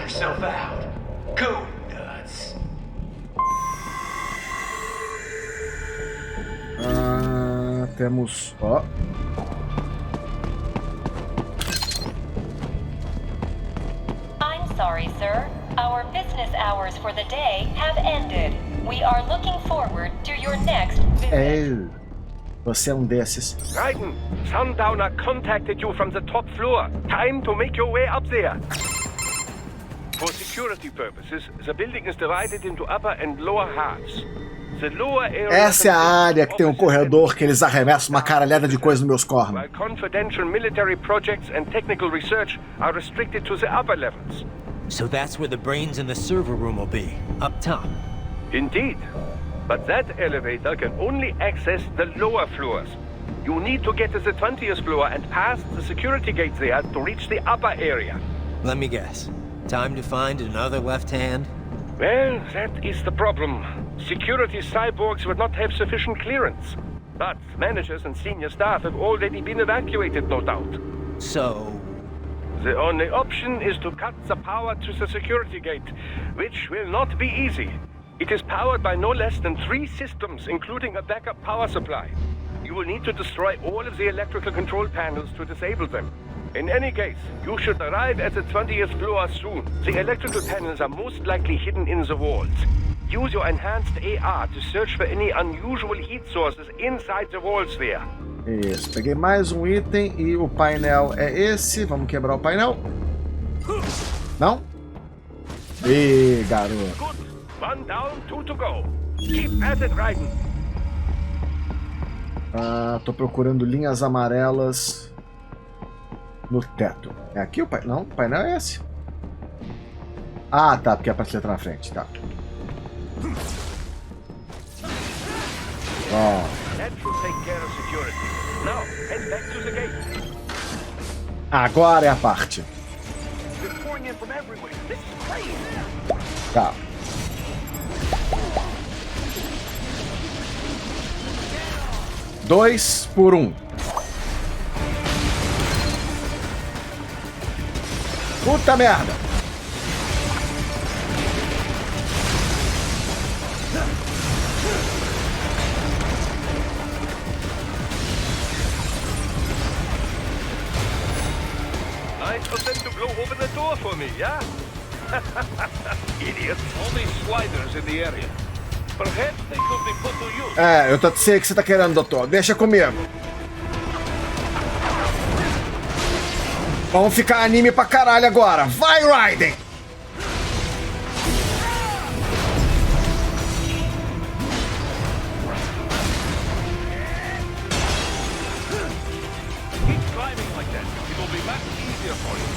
yourself out. Go nuts. Temos... Ó. I'm sorry, sir. Our business hours for the day have ended. We are looking forward to your next visit. Ei, você é um desses. Raiden, Sundowner contacted you from the top floor. Time to make your way up there. For security purposes, the building is divided into upper and lower halves. The lower area Essa é a área que tem um corredor que eles arremessam uma caralhada de coisa nos meus cornos. while confidential military projects and technical research are restricted to the upper levels. So that's where the brains in the server room will be, up top. Indeed. But that elevator can only access the lower floors. You need to get to the 20th floor and pass the security gate there to reach the upper area. Let me guess. Time to find another left hand? Well, that is the problem. Security cyborgs would not have sufficient clearance. But managers and senior staff have already been evacuated, no doubt. So... The only option is to cut the power to the security gate, which will not be easy. It is powered by no less than 3 systems, including a backup power supply. You will need to destroy all of the electrical control panels to disable them. In any case, you should arrive at the 20th floor soon. The electrical panels are most likely hidden in the walls. Use your enhanced AR to search for any unusual heat sources inside the walls there. Isso, peguei mais um item e o painel é esse. Vamos quebrar o painel. Não? Ih, garoto. Good. 1 down, 2 to go. Keep at it, Raiden. Tô procurando linhas amarelas no teto. É aqui o painel? Não, o painel é esse. Ah, tá, porque é pra letra na frente, tá. Ó. That should take care of security. Now, head back to the gate. Agora é a parte. They're pouring in from everywhere. This is crazy. Tá. Dois por 1. Puta merda. Nice of them to blow open the door for me, yeah? Idiots. Only sliders in the area. Perhaps they could be put to use. É, eu sei o que você tá querendo, doutor. Deixa comigo. Vamos ficar anime pra caralho agora. Vai, Raiden! Keep climbing like that. It will be much easier for you.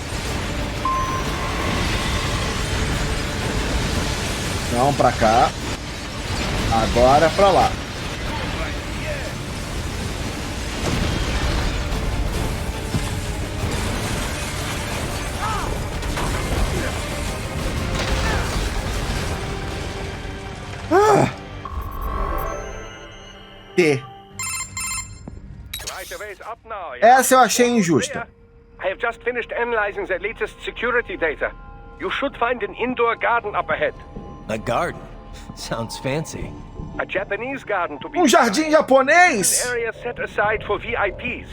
Não, pra cá. Agora pra lá. T. Essa eu achei injusta. I have just finished analyzing the latest security data. You should find an indoor garden up ahead. A garden? Sounds fancy. A Japanese garden to be Jardim japonês? an area set aside for VIPs.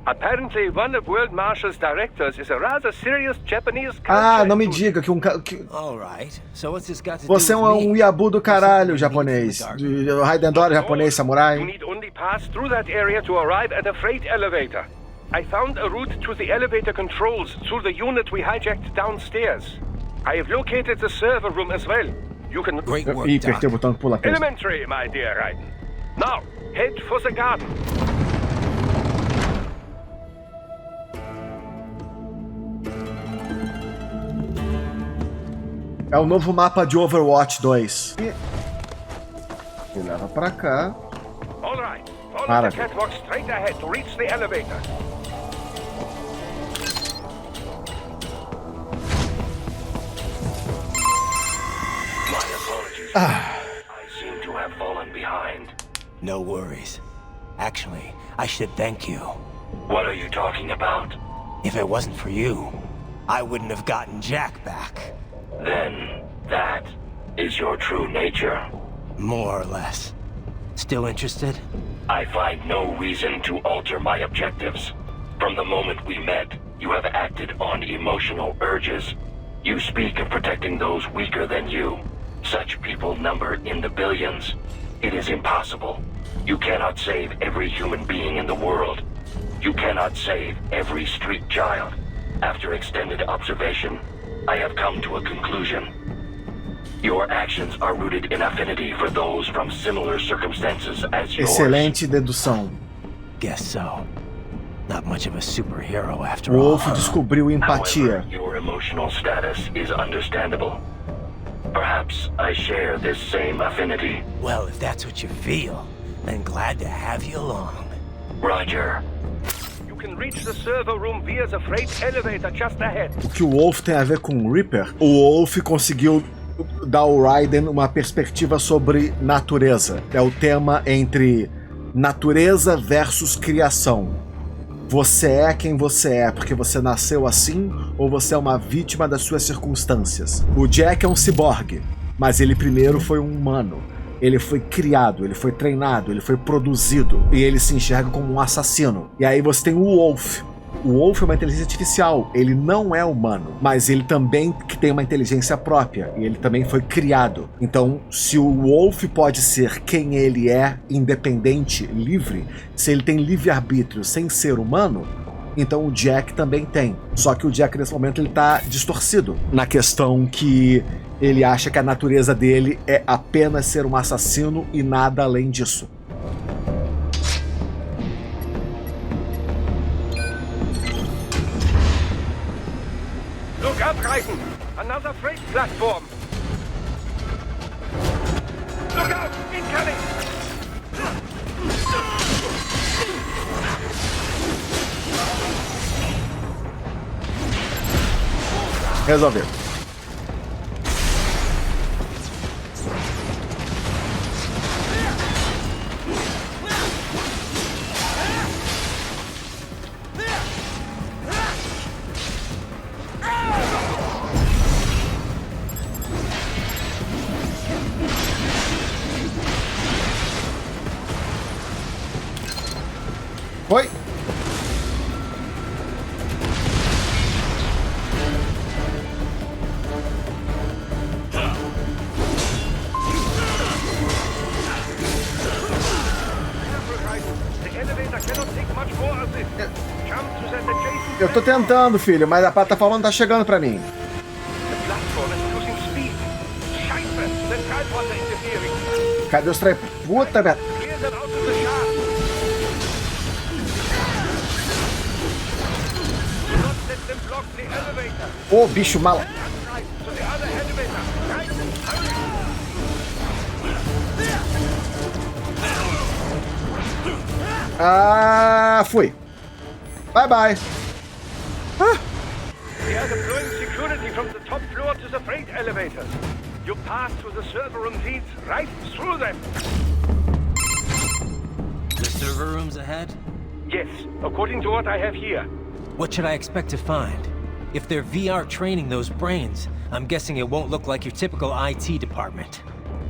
Apparently, one of World Marshal's directors is a rather serious Japanese culture Não me enthusiast. diga que All right. So what's this got to você é do with um me? yabu do caralho japonês. Raiden adora japonês, You samurai. need only pass through that area to arrive at a freight elevator. I found a route to the elevator controls through the unit we hijacked downstairs. I have located the server room as well. You can... Great work, Ih, Doc. apertei o botão que pula texto. Elementary, my dear Raiden. Now, head for the garden. É o novo mapa de Overwatch 2. E leva pra cá. All right. Follow Maravilha. the catwalk straight ahead to reach the elevator. My apologies. I seem to have fallen behind. No worries. Actually, I should thank you. What are you talking about? If it wasn't for you, I wouldn't have gotten Jack back. Then that is your true nature. More or less. Still interested? I find no reason to alter my objectives. From the moment we met, you have acted on emotional urges. You speak of protecting those weaker than you. Such people number in the billions. It is impossible. You cannot save every human being in the world. You cannot save every street child. After extended observation, I have come to a conclusion. Your actions are rooted in affinity for those from similar circumstances as yours. Excelente dedução. Guess so. Not much of a superhero after O all. Wolf descobriu empatia. However, your emotional status is understandable. Perhaps I share this same affinity. Well, if that's what you feel, then glad to have you along. Roger. You can reach the server room via the freight elevator just ahead. O que o Wolf tem a ver com o Reaper? O Wolf conseguiu dar ao Raiden uma perspectiva sobre natureza. É o tema entre natureza versus criação. Você é quem você é porque você nasceu assim ou você é uma vítima das suas circunstâncias? O Jack é um ciborgue, mas ele primeiro foi um humano. Ele foi criado, ele foi treinado, ele foi produzido e ele se enxerga como um assassino. E aí você tem o Wolf. O Wolf é uma inteligência artificial, ele não é humano, mas ele também que tem uma inteligência própria e ele também foi criado. Então, se o Wolf pode ser quem ele é, independente, livre, se ele tem livre-arbítrio sem ser humano, então o Jack também tem. Só que o Jack nesse momento ele tá distorcido na questão que ele acha que a natureza dele é apenas ser um assassino e nada além disso. Look up, Raiden! Another freight platform! Look out! Incoming! Resolveu. Foi. Eu tô tentando, filho, mas a plataforma não tá chegando pra mim. Cadê os trem? Puta merda. Ô, bicho mal. Ah, fui. Bye bye. Ah. We are deploying security from the top floor to the freight elevators. You pass through the server room feeds right through them. The server room's ahead? Yes, according to what I have here. What should I expect to find? If they're VR training those brains, I'm guessing it won't look like your typical IT department.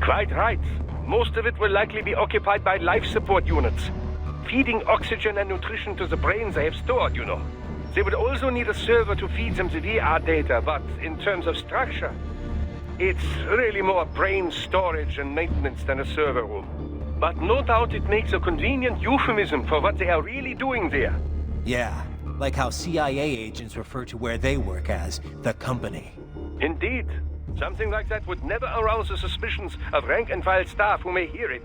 Quite right. Most of it will likely be occupied by life support units. Feeding oxygen and nutrition to the brains they have stored, you know. They would also need a server to feed them the VR data, but in terms of structure, it's really more brain storage and maintenance than a server room. But no doubt it makes a convenient euphemism for what they are really doing there. Yeah, like how CIA agents refer to where they work as the company. Indeed. Something like that would never arouse the suspicions of rank-and-file staff who may hear it.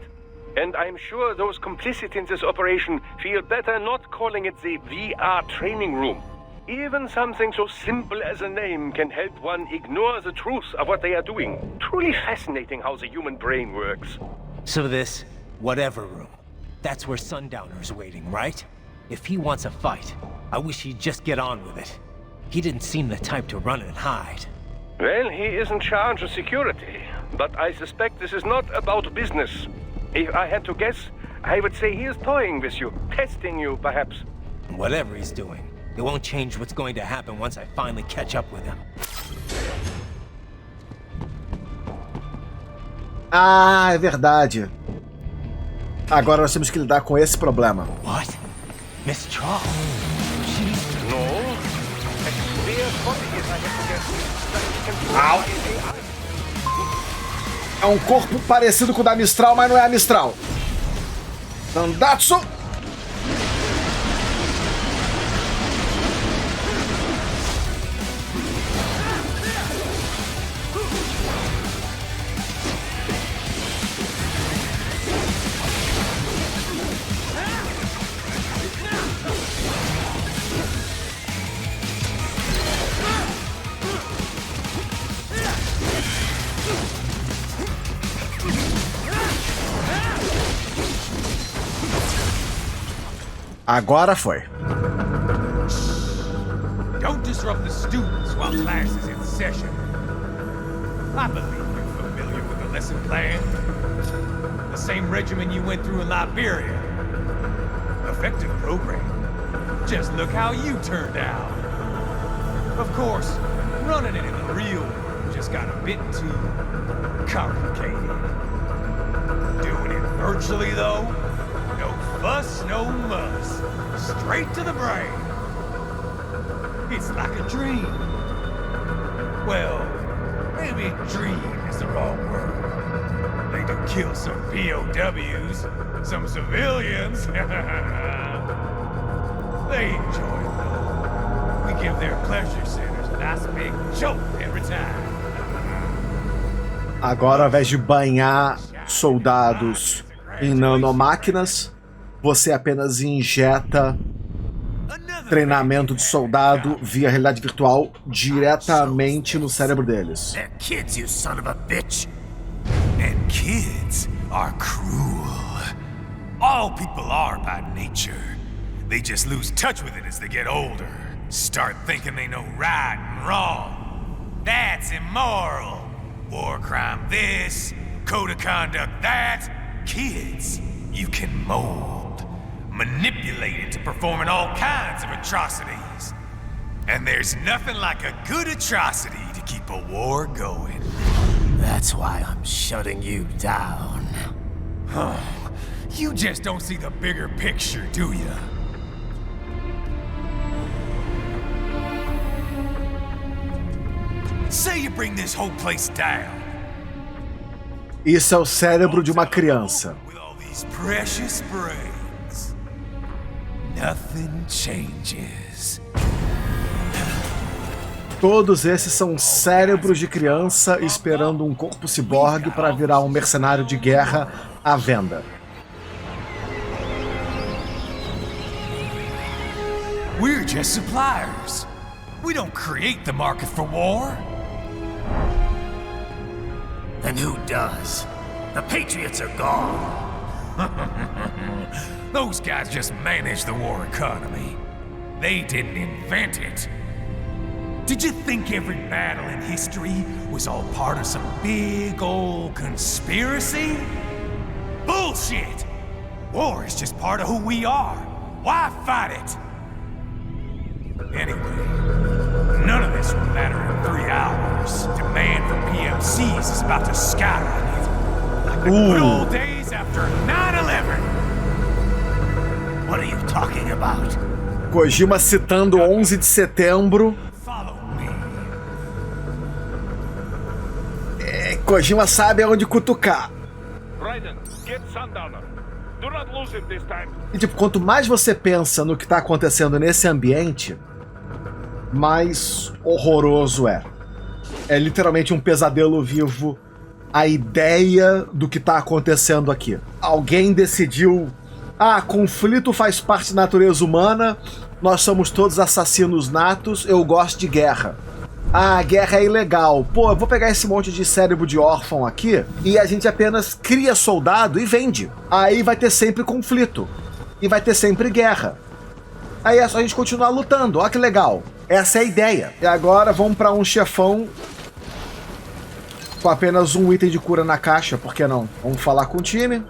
And I'm sure those complicit in this operation feel better not calling it the VR training room. Even something so simple as a name can help one ignore the truth of what they are doing. Truly fascinating how the human brain works. So this, whatever room, that's where Sundowner's waiting, right? If he wants a fight, I wish he'd just get on with it. He didn't seem the type to run and hide. Well, he is in charge of security, but I suspect this is not about business. If I had to guess, I would say he is toying with you, testing you, perhaps. Whatever he's doing, it won't change what's going to happen once I finally catch up with him. Ah, é verdade. Agora nós temos que lidar com esse problema. What? Miss Troll? No. As clear body as I have to get. Au. É um corpo parecido com o da Mistral, mas não é a Mistral. Dandatsu! Agora foi. Don't disrupt the students while class is in session. I believe you're familiar with the lesson plan. The same regimen you went through in Liberia. Effective program. Just look how you turned out. Of course, running it in the real world just got a bit too complicated. Doing it virtually, though? No fuss, no muss. Straight to the brain. It's like a dream. Well, maybe dream is the wrong word. They do kill some POWs, some civilians. They enjoy it, though. We give their pleasure centers a nice big choke every time. Agora, ao invés de banhar soldados em nanomáquinas, você apenas injeta treinamento de soldado via realidade virtual diretamente no cérebro deles. They're kids, you son of a bitch. And kids are cruel. All people are by nature. They just lose touch with it as they get older. Start thinking they know right and wrong. That's immoral. War crime this, code of conduct that. Kids, you can mold, manipulate into performing all kinds of atrocities. And there's nothing like a good atrocity to keep a war going. That's why I'm shutting you down. Huh. You just don't see the bigger picture, do you? Say you bring this whole place down. Isso é o cérebro de uma criança. With all these precious brains, nothing changes. Todos esses são cérebros de criança esperando um corpo ciborgue para virar um mercenário de guerra à venda. We're just suppliers. We don't create the market for war. And who does? The Patriots are gone. Those guys just manage the war economy. They didn't invent it. Did you think every battle in history was all part of some big old conspiracy? Bullshit! War is just part of who we are. Why fight it? Anyway, none of this will matter in 3 hours. Demand for PMCs is about to skyrocket. Like the good old days after 9/11. What are you talking about? Kojima citando 11 de setembro. Follow me. Kojima sabe aonde cutucar. Raiden, get Sundowner. Do not lose it this time. E tipo, quanto mais você pensa no que está acontecendo nesse ambiente, mais horroroso é. É literalmente um pesadelo vivo a ideia do que está acontecendo aqui. Alguém decidiu, conflito faz parte da natureza humana, nós somos todos assassinos natos, eu gosto de guerra. Guerra é ilegal. Pô, eu vou pegar esse monte de cérebro de órfão aqui e a gente apenas cria soldado e vende. Aí vai ter sempre conflito. E vai ter sempre guerra. Aí é só a gente continuar lutando. Ó que legal. Essa é a ideia. E agora vamos pra um chefão com apenas um item de cura na caixa, por que não? Vamos falar com o time.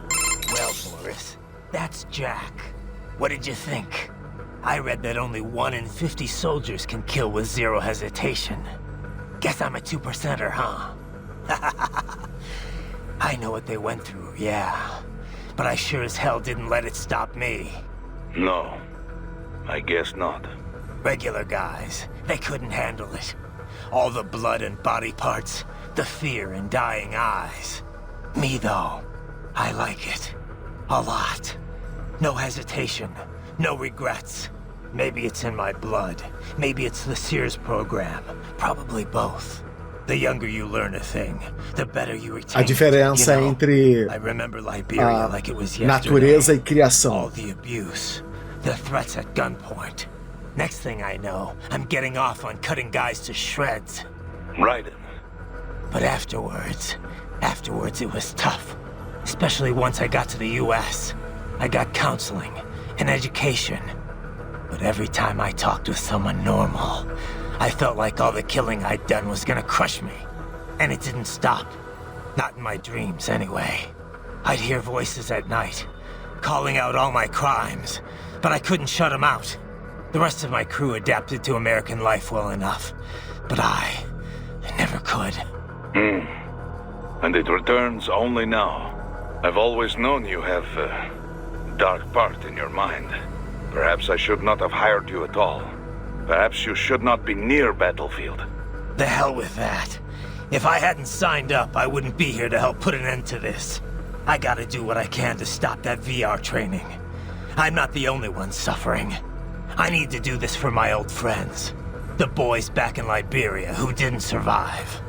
Well, Boris, that's Jack. What did you think? I read that only 1 in 50 soldiers can kill with zero hesitation. Guess I'm a 2%er, huh? I know what they went through, yeah. But I sure as hell didn't let it stop me. No, I guess not. Regular guys, they couldn't handle it. All the blood and body parts, the fear in dying eyes. Me though, I like it. A lot. No hesitation, no regrets. Maybe it's in my blood. Maybe it's the Sears program. Probably both. The younger you learn a thing, the better you retain A diferença it, you know? entre I remember Liberia like it was natureza e yesterday. criação. All the abuse, the threats at gunpoint. Next thing I know, I'm getting off on cutting guys to shreds. Right. But afterwards it was tough. Especially once I got to the US. I got counseling and education. But every time I talked with someone normal, I felt like all the killing I'd done was gonna crush me. And it didn't stop. Not in my dreams, anyway. I'd hear voices at night, calling out all my crimes, but I couldn't shut them out. The rest of my crew adapted to American life well enough, but I never could. And it returns only now. I've always known you have a dark part in your mind. Perhaps I should not have hired you at all. Perhaps you should not be near battlefield. The hell with that. If I hadn't signed up, I wouldn't be here to help put an end to this. I gotta do what I can to stop that VR training. I'm not the only one suffering. I need to do this for my old friends. The boys back in Liberia who didn't survive.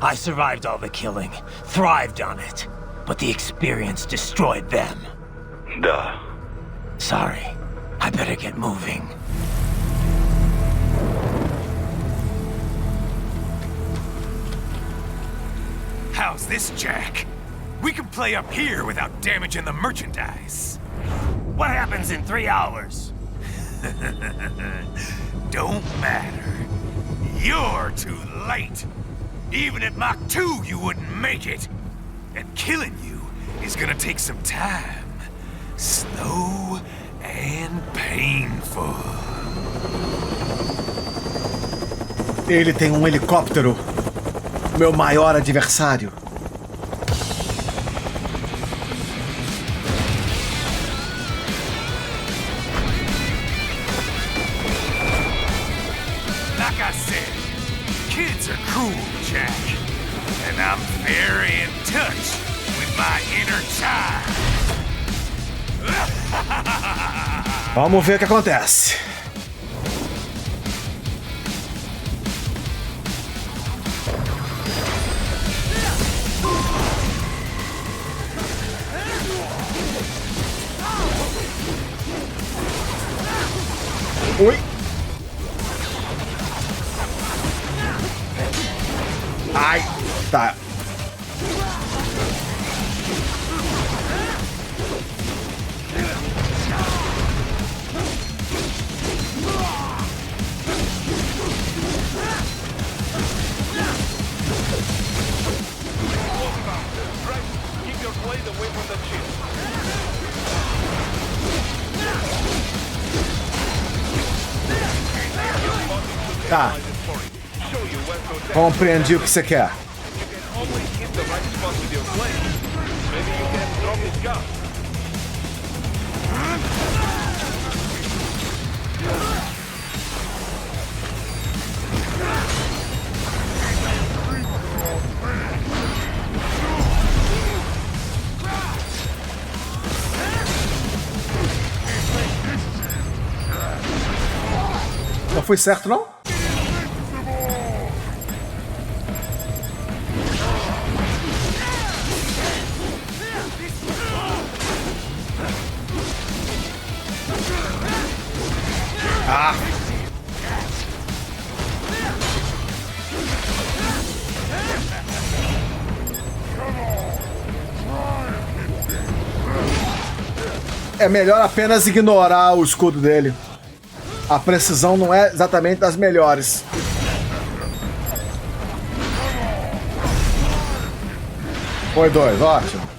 I survived all the killing, thrived on it, but the experience destroyed them. Duh. Sorry, I better get moving. How's this, Jack? We can play up here without damaging the merchandise. What happens in 3 hours? Don't matter. You're too late. Even at Mach 2, you wouldn't make it. And killing you is gonna take some time. Slow and painful. Ele tem um helicóptero. Meu maior adversário. Like I said, kids are cruel, Jack. And I'm very in touch with my inner child. Vamos ver o que acontece. Ui. Ai, tá. Keep your blade away from the chin. Tá. Compreendi o que você quer. Não foi certo, não? Ah! É melhor apenas ignorar o escudo dele. A precisão não é exatamente das melhores. Foi 2, ótimo.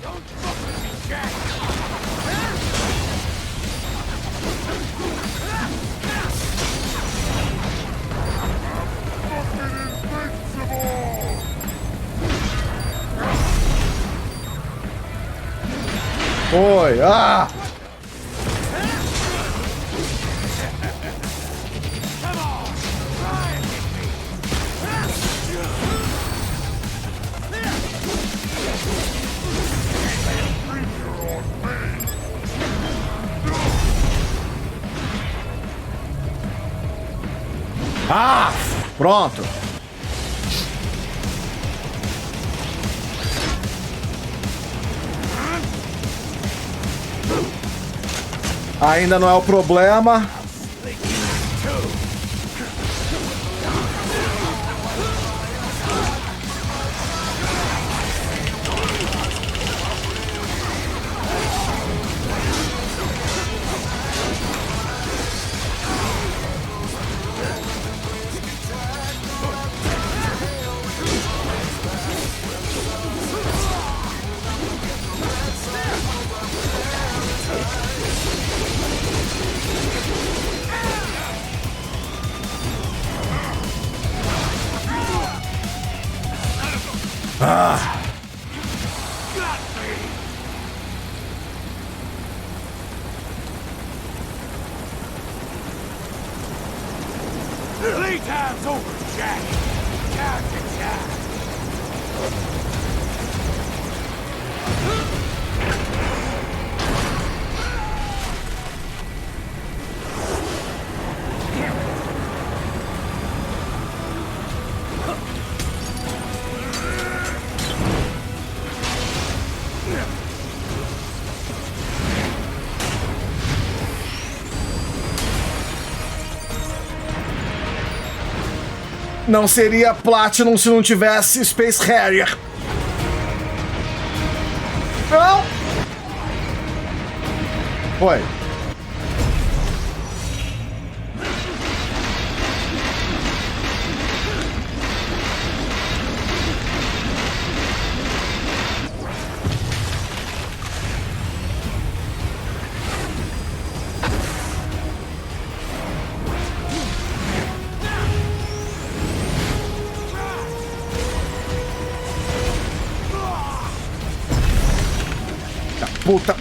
Foi. Ah! Ah! Pronto. Ainda não é o problema. Ah! Playtime's over, Jack. Jack, Jack. Não seria Platinum se não tivesse Space Harrier. Não! Foi. Puta.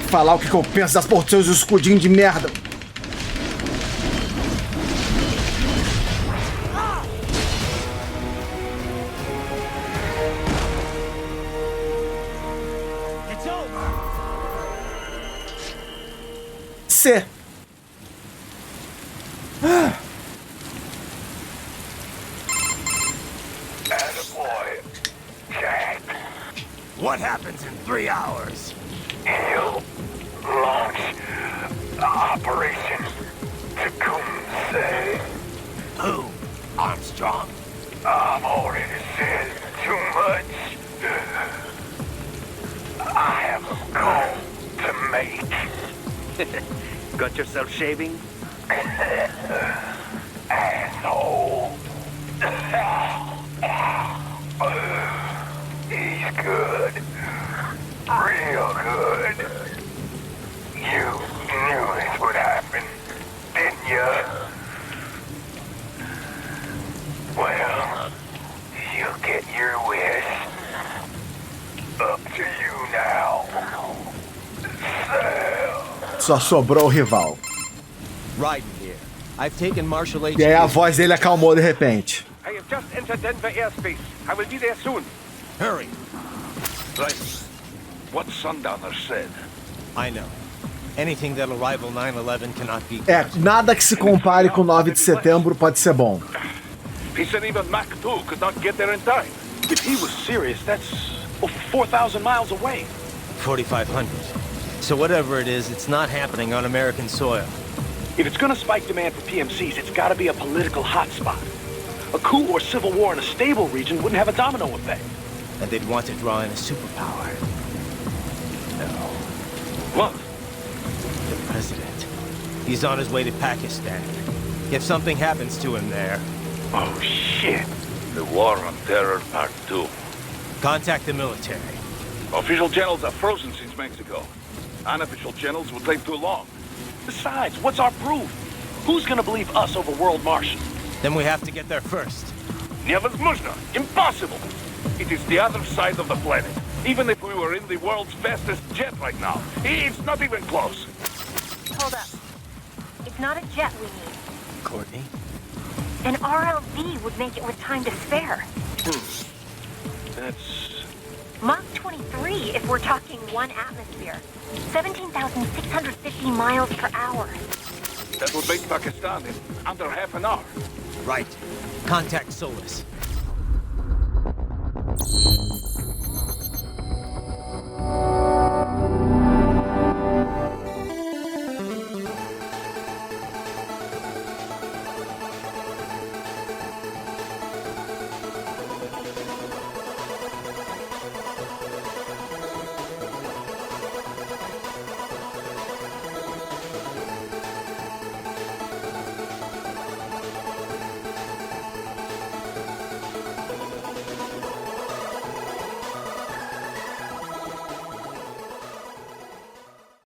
Falar o que eu penso das porra dos seus escudinhos de merda. C. What happens in 3 hours? He'll launch Operation Você. Who? Armstrong? I've already said too much. I have a call to make. Got yourself shaving? Asshole. He's good. Real good. You knew this would happen, didn't you? Well, you'll get your wish. Up to you now. Só sobrou o rival. Raiden here. I've taken Marshal H. E aí a voz dele acalmou de repente. I have just entered Denver airspace. I will be there soon. Hurry. Right. What Sundowner said. I know. Anything that'll rival 9/11 cannot be. É, nada que se compare com 9 de setembro pode ser bom. He said even Mach 2 could not get there in time. If he was serious, that's over 4,000 miles away. 4,500. So whatever it is, it's not happening on American soil. If it's gonna spike demand for PMCs, it's gotta be a political hotspot. A coup or civil war in a stable region wouldn't have a domino effect. And they'd want to draw in a superpower. No. What? The president. He's on his way to Pakistan. If something happens to him there... Oh, shit. The War on Terror Part 2. Contact the military. Official channels are frozen since Mexico. Unofficial channels would take too long. Besides, what's our proof? Who's gonna believe us over World Marshal? Then we have to get there first. Невозможно! Impossible! It is the other side of the planet. Even if we were in the world's fastest jet right now, it's not even close. Hold up. It's not a jet we need. Courtney? An RLV would make it with time to spare. That's... Mach 23 if we're talking 1 atmosphere. 17,650 miles per hour. That would make Pakistan in under half an hour. Right. Contact Solus.